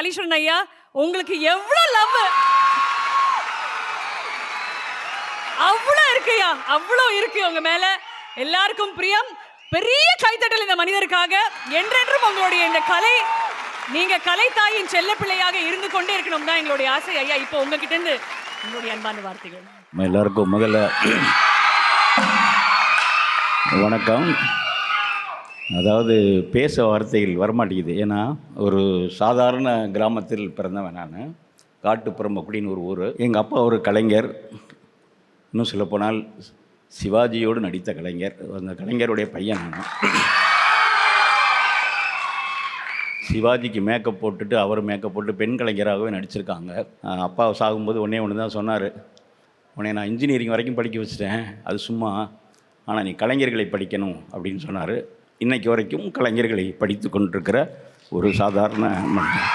காளீஸ்வரன் ஐயா, உங்களுக்கு எவ்வளவு லவ், அவ்வளவு இருக்குயா, அவ்வளவு இருக்கு உங்க மேல. எல்லாருக்கும் பிரியம். பெரிய கைத்தட்டல் இந்த மனிதருக்காக. என்றென்றும் உங்களுடைய இந்த கலை, நீங்க கலை தாயின் செல்ல பிள்ளையாக இருந்து கொண்டே இருக்கணும் தான் எங்களுடைய ஆசை. ஐயா, இப்போ உங்ககிட்ட இருந்து உங்களுடைய அன்பான வார்த்தைகள். எல்லாருக்கும் முதல்ல வணக்கம். அதாவது பேச வார்த்தைகள் வரமாட்டேங்குது. ஏன்னா ஒரு சாதாரண கிராமத்தில் பிறந்தவன் நான். காட்டுப்புறம் அப்படின்னு ஒரு ஊர். எங்கள் அப்பா ஒரு கலைஞர். இன்னும் சொல்லப்போனால் சிவாஜியோடு நடித்த கலைஞர். அந்த கலைஞருடைய பையன் நான். சிவாஜிக்கு மேக்கப் போட்டுட்டு அவர் மேக்கப் போட்டு பெண் கலைஞராகவே நடிச்சிருக்காங்க. அப்பா சாகும்போது ஒன்று தான் சொன்னார், உன்னை நான் இன்ஜினியரிங் வரைக்கும் படிக்க வச்சுட்டேன், அது சும்மா, ஆனால் நீ கலைஞர்களை படிக்கணும் அப்படின்னு சொன்னார். இன்றைக்கு வரைக்கும் கலைஞர்களை படித்து கொண்டிருக்கிற ஒரு சாதாரண மனிதன்.